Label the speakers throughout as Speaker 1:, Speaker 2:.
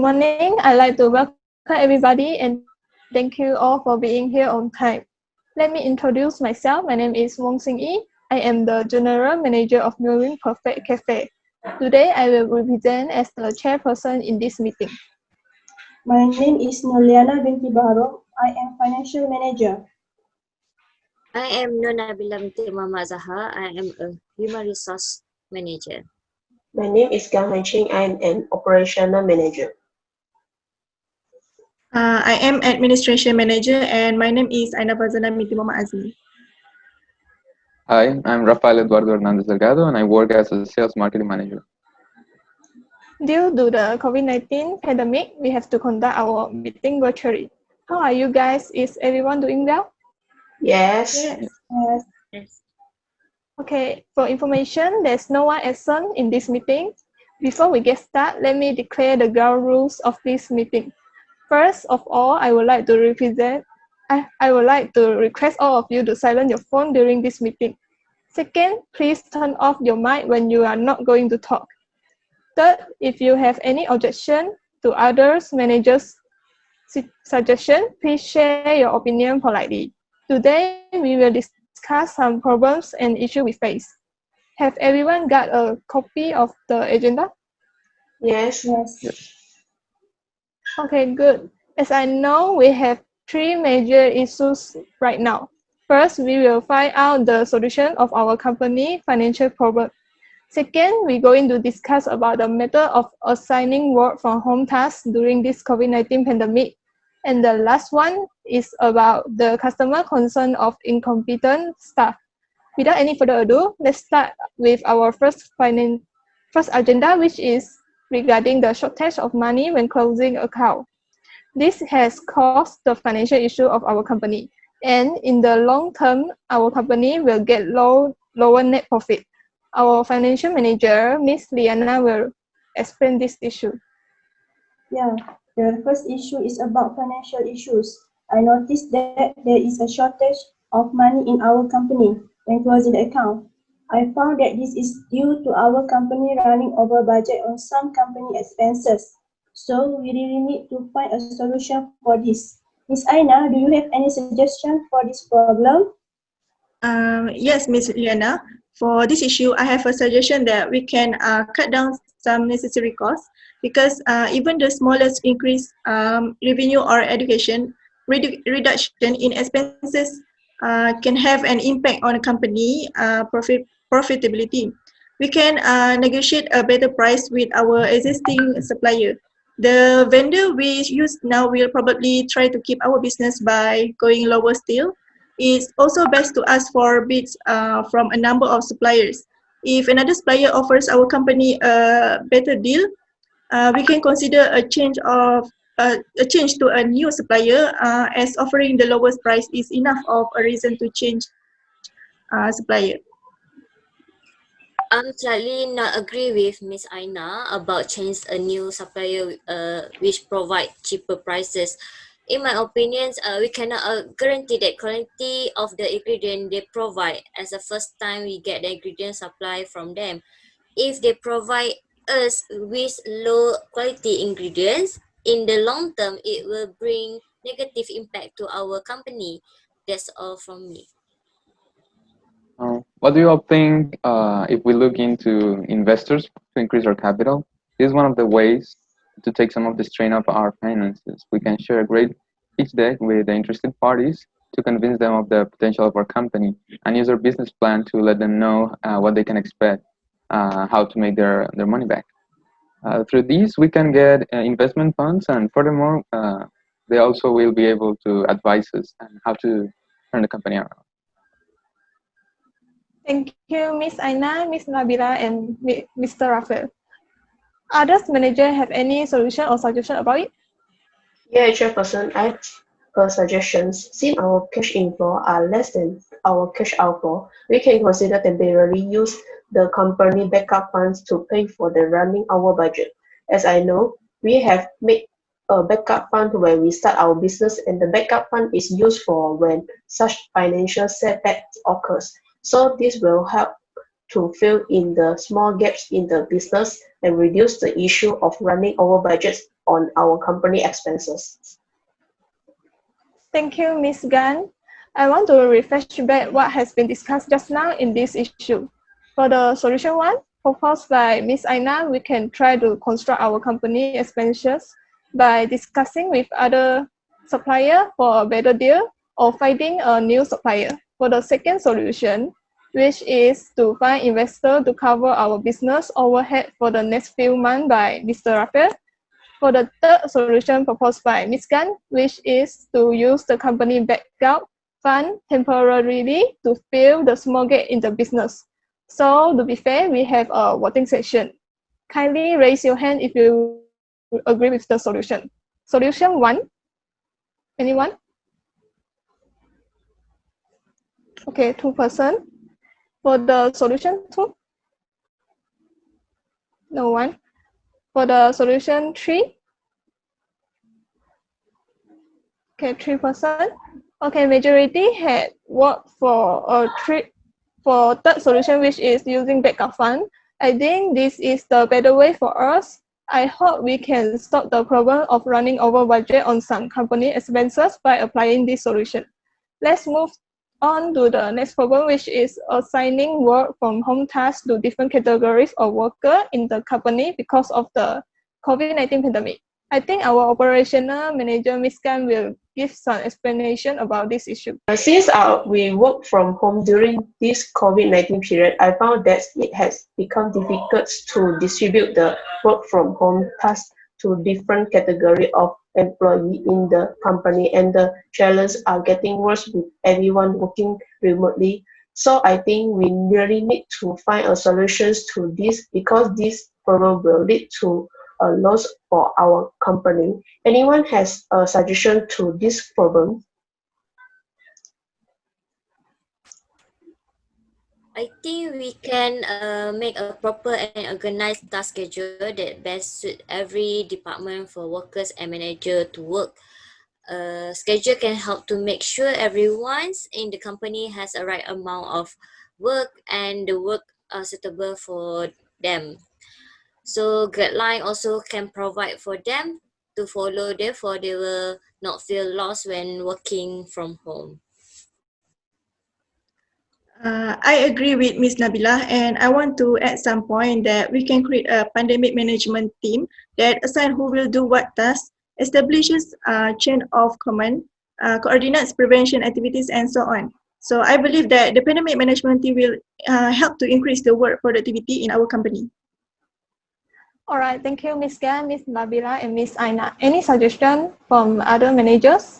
Speaker 1: morning. I'd like to welcome everybody and thank you all for being here on time. Let me introduce myself. My name is Wong Yi. I am the General Manager of Meowing Pur-Fect Cafe. Today, I will represent as the chairperson in this meeting.
Speaker 2: My name is LIYANA binti BAHARUM. I am Financial Manager.
Speaker 3: I am NABILAH binti AZAHAR. I am a Human Resource Manager.
Speaker 4: My name is CHING. I am an Operational Manager.
Speaker 1: I am Administration Manager and my name is AINA FARZANA AZMI.
Speaker 5: Hi, I'm EDUARDO DELGADO and I work as a Sales Marketing Manager.
Speaker 1: Due to the COVID-19 pandemic, we have to conduct our meeting virtually. How are you guys? Is everyone doing well?
Speaker 4: Yes.
Speaker 3: Yes.
Speaker 1: Okay, for information, there's no one absent in this meeting. Before we get started, let me declare the ground rules of this meeting. First of all, I would like to request all of you to silence your phone during this meeting. Second, please turn off your mic when you are not going to talk. Third, if you have any objection to others' managers' suggestion, please share your opinion politely. Today, we will discuss some problems and issues we face. Have everyone got a copy of the agenda?
Speaker 4: Yes.
Speaker 1: Okay, good. As I know, we have three major issues right now. First, we will find out the solution of our company financial problem. Second, we're going to discuss about the method of assigning work from home tasks during this COVID-19 pandemic. And the last one is about the customer concern of incompetent staff. Without any further ado, let's start with our first agenda, which is regarding the shortage of money when closing account. This has caused the financial issue of our company. And in the long term, our company will get lower net profit. Our financial manager, Ms. LIYANA, will explain this issue.
Speaker 2: Yeah, the first issue is about financial issues. I noticed that there is a shortage of money in our company when closing the account. I found that this is due to our company running over budget on some company expenses. So we really need to find a solution for this. Ms. Aina, do you have any suggestion for this problem?
Speaker 1: Yes, Ms. LIYANA. For this issue, I have a suggestion that we can cut down some necessary costs because even the smallest increase revenue or education reduction in expenses can have an impact on a company profitability. We can negotiate a better price with our existing supplier. The vendor we use now will probably try to keep our business by going lower still. It's also best to ask for bids from a number of suppliers. If another supplier offers our company a better deal, we can consider a change to a new supplier as offering the lowest price is enough of a reason to change supplier.
Speaker 3: I'm slightly not agree with Ms. Aina about change a new supplier which provide cheaper prices. In my opinion, we cannot guarantee that quality of the ingredient they provide as the first time we get the ingredient supply from them. If they provide us with low quality ingredients, in the long term, it will bring negative impact to our company. That's all from me.
Speaker 5: What do you all think if we look into investors to increase our capital? This is one of the ways to take some of the strain of our finances. We can share a great pitch deck with the interested parties to convince them of the potential of our company and use our business plan to let them know what they can expect, how to make their money back. Through these, we can get investment funds, and furthermore, they also will be able to advise us on how to turn the company around.
Speaker 1: Thank you, Ms. Aina, Ms. Nabilah, and Mr. Rafael. Others manager have any solution or suggestion about it?
Speaker 4: Yeah, Chairperson, I have suggestions. Since our cash inflow are less than our cash outflow, we can consider temporarily use the company backup funds to pay for the running our budget. As I know, we have made a backup fund when we start our business, and the backup fund is used for when such financial setbacks occurs. So this will help to fill in the small gaps in the business and reduce the issue of running over budgets on our company expenses.
Speaker 1: Thank you, Ms. Gan. I want to refresh back what has been discussed just now in this issue. For the solution one, proposed by Ms. AINA, we can try to construct our company expenses by discussing with other supplier for a better deal or finding a new supplier. For the second solution, which is to find investor to cover our business overhead for the next few months by Mr. Rafael. For the third solution proposed by Ms. Gan, which is to use the company backup fund temporarily to fill the small gap in the business. So to be fair, we have a voting section. Kindly raise your hand if you agree with the solution. Solution one, anyone? Okay, 2%. For the solution two, no one. For the solution three, okay, 3%. Okay, majority had worked for for third solution, which is using backup fund. I think this is the better way for us. I hope we can stop the problem of running over budget on some company expenses by applying this solution. Let's move on to the next problem, which is assigning work from home tasks to different categories of workers in the company because of the COVID-19 pandemic. I think our operational manager, Ms. Gan, will give some explanation about this issue.
Speaker 4: Since we work from home during this COVID-19 period, I found that it has become difficult to distribute the work from home tasks to different category of employee in the company, and the challenges are getting worse with everyone working remotely. So I think we really need to find a solution to this, because this problem will lead to a loss for our company. Anyone has a suggestion to this problem?
Speaker 3: I think we can make a proper and organized task schedule that best suit every department for workers and manager to work. Schedule can help to make sure everyone in the company has a right amount of work and the work are suitable for them. So guideline also can provide for them to follow, therefore they will not feel lost when working from home.
Speaker 1: I agree with Ms. Nabilah, and I want to add some point that we can create a pandemic management team that assign who will do what task, establishes a chain of command, coordinates prevention activities, and so on. So I believe that the pandemic management team will help to increase the work productivity in our company. All right, thank you, Ms. Gan, Ms. Nabilah, and Ms. Aina. Any suggestion from other managers?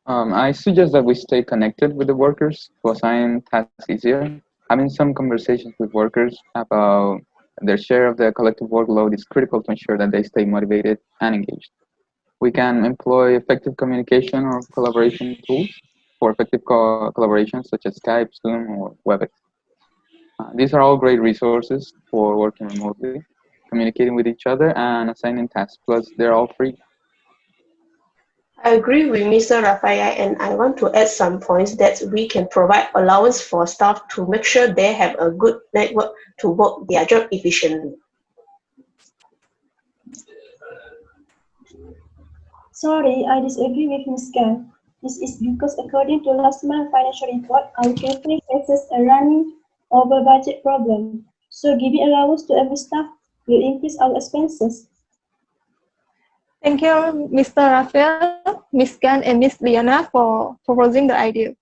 Speaker 5: I suggest that we stay connected with the workers to assign tasks easier. Having some conversations with workers about their share of the collective workload is critical to ensure that they stay motivated and engaged. We can employ effective communication or collaboration tools for effective collaboration, such as Skype, Zoom, or WebEx. These are all great resources for working remotely, communicating with each other, and assigning tasks. Plus, they're all free.
Speaker 4: I agree with Mr. Rafael, and I want to add some points that we can provide allowance for staff to make sure they have a good network to work their job efficiently.
Speaker 2: Sorry, I disagree with Ms. Gan. This is because according to last month's financial report, our company faces a running over budget problem. So giving allowance to every staff will increase our expenses.
Speaker 1: Thank you, Mr. Rafael, Ms. Gan, and Ms. LIYANA for proposing the idea.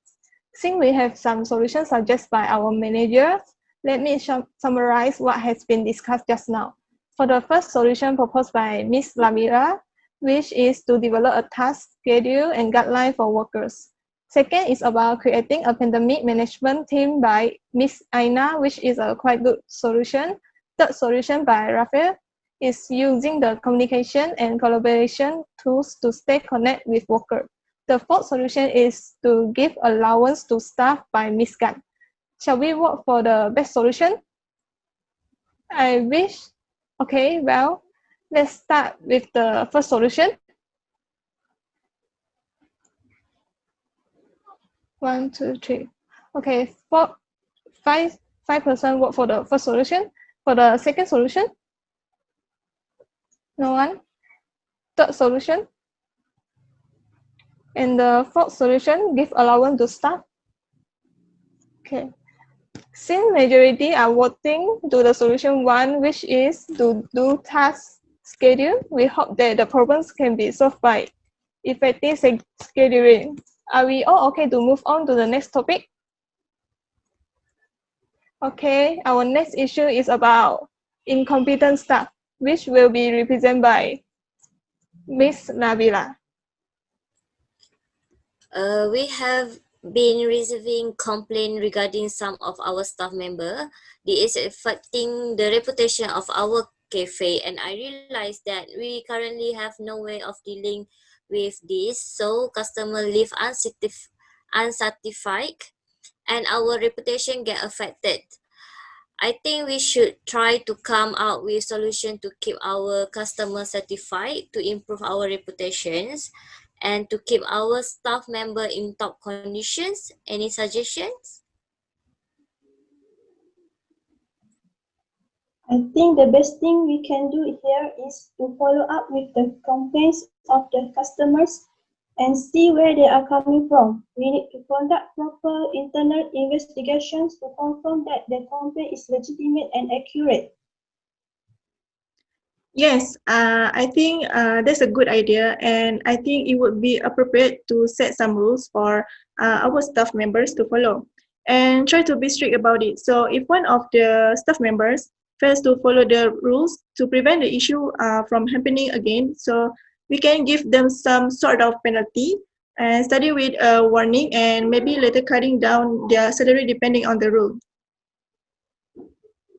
Speaker 1: Since we have some solutions suggested by our managers, let me summarize what has been discussed just now. For the first solution proposed by Ms. Lamira, which is to develop a task schedule and guideline for workers. Second is about creating a pandemic management team by Ms. Aina, which is a quite good solution. Third solution by Rafael is using the communication and collaboration tools to stay connected with workers. The fourth solution is to give allowance to staff by Ms. Gan. Shall we vote for the best solution? I wish. Okay, well, let's start with the first solution. 1, 2, 3. Okay, 5% vote for the first solution. For the second solution, No one? Third solution? And the fourth solution, give allowance to staff. Okay. Since majority are voting to the solution 1, which is to do task schedule, we hope that the problems can be solved by effective scheduling. Are we all okay to move on to the next topic? Okay, our next issue is about incompetent staff, which will be represented by Miss Nabilah.
Speaker 3: We have been receiving complaint regarding some of our staff member. This is affecting the reputation of our cafe, and I realized that we currently have no way of dealing with this, so customer leave unsatisfied and our reputation get affected. I think we should try to come out with solution to keep our customers satisfied, to improve our reputations, and to keep our staff member in top conditions. Any suggestions?
Speaker 2: I think the best thing we can do here is to follow up with the complaints of the customers and see where they are coming from. We need to conduct proper internal investigations to confirm that the complaint is legitimate and accurate.
Speaker 1: Yes, I think that's a good idea, and I think it would be appropriate to set some rules for our staff members to follow and try to be strict about it. So if one of the staff members fails to follow the rules to prevent the issue from happening again, so we can give them some sort of penalty and study with a warning and maybe later cutting down their salary depending on the rule.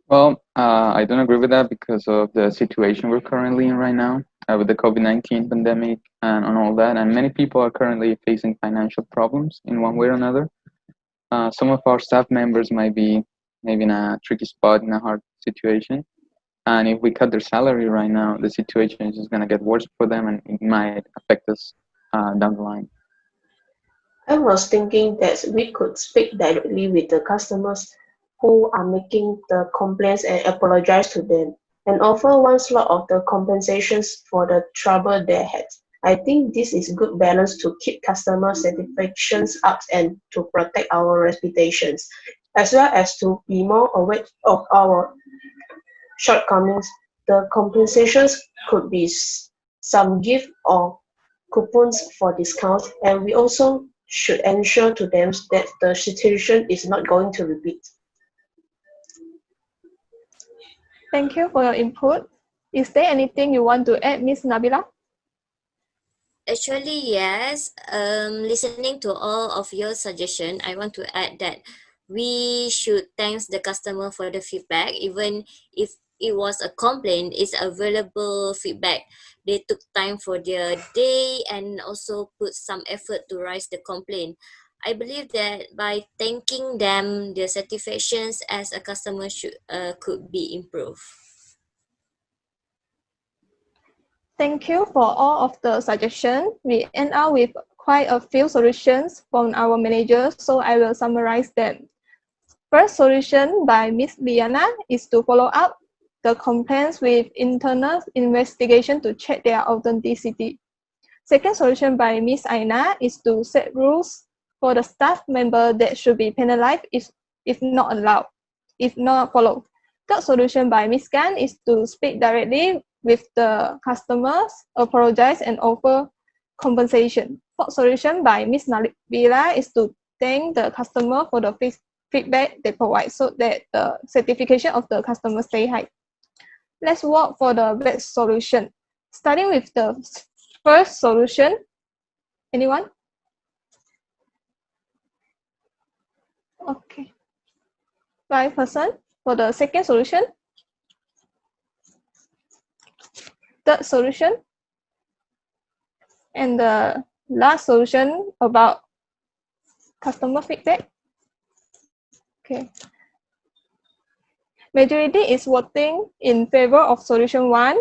Speaker 5: Well, I don't agree with that because of the situation we're currently in right now with the COVID-19 pandemic and on all that. And many people are currently facing financial problems in one way or another. Some of our staff members might be maybe in a tricky spot, in a hard situation. And if we cut their salary right now, the situation is just going to get worse for them and it might affect us down the line.
Speaker 4: I was thinking that we could speak directly with the customers who are making the complaints and apologize to them and offer one slot of the compensations for the trouble they had. I think this is good balance to keep customer satisfactions up and to protect our reputations, as well as to be more aware of our shortcomings. The compensations could be some gift or coupons for discounts, and we also should ensure to them that the situation is not going to repeat.
Speaker 1: Thank you for your input. Is there anything you want to add, Ms. Nabilah?
Speaker 3: Actually, yes. Listening to all of your suggestion, I want to add that we should thank the customer for the feedback, even if it was a complaint. It's available feedback. They took time for their day and also put some effort to raise the complaint. I believe that by thanking them, their satisfactions as a customer could be improved.
Speaker 1: Thank you for all of the suggestions. We end up with quite a few solutions from our managers, so I will summarize them. First solution by Ms. LIYANA is to follow up the complaints with internal investigation to check their authenticity. Second solution by Ms. AINA is to set rules for the staff member that should be penalized if not allowed, if not followed. Third solution by Ms. Gan is to speak directly with the customers, apologize and offer compensation. Fourth solution by Ms. Nabilah is to thank the customer for the feedback they provide so that the certification of the customer stay high. Let's work for the best solution. Starting with the first solution. Anyone? Okay. 5% for the second solution. Third solution. And the last solution about customer feedback. Okay. Majority is voting in favor of solution 1,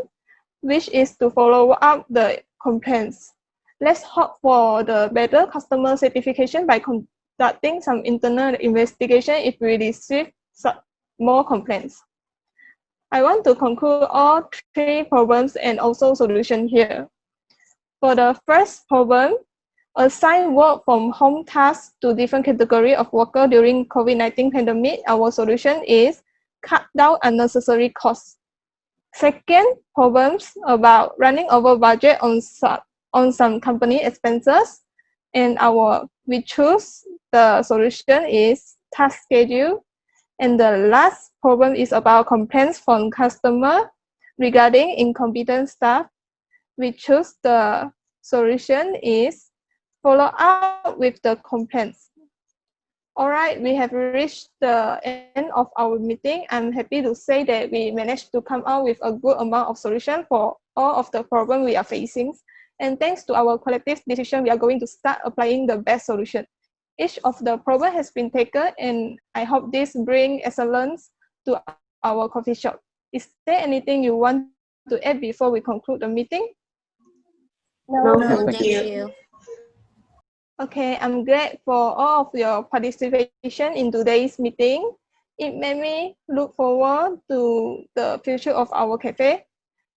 Speaker 1: which is to follow up the complaints. Let's hope for the better customer certification by conducting some internal investigation if we receive more complaints. I want to conclude all three problems and also solution here. For the first problem, assign work from home tasks to different category of worker during COVID-19 pandemic. Our solution is cut down unnecessary costs. Second, problems about running over budget on some company expenses. And we choose the solution is task schedule. And the last problem is about complaints from customer regarding incompetent staff. We choose the solution is follow up with the complaints. All right, we have reached the end of our meeting. I'm happy to say that we managed to come out with a good amount of solution for all of the problems we are facing. And thanks to our collective decision, we are going to start applying the best solution. Each of the problem has been taken, and I hope this brings excellence to our coffee shop. Is there anything you want to add before we conclude the meeting?
Speaker 4: No,
Speaker 3: No,
Speaker 4: thank
Speaker 3: thank
Speaker 4: you.
Speaker 3: you.
Speaker 1: Okay, I'm glad for all of your participation in today's meeting. It made me look forward to the future of our cafe.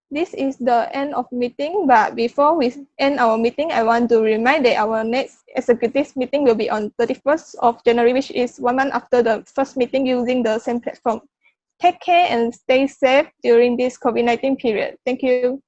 Speaker 1: This is the end of meeting, but before we end our meeting, I want to remind that our next executive meeting will be on 31st of January, which is 1 month after the first meeting using the same platform. Take care and stay safe during this COVID-19 period. Thank you.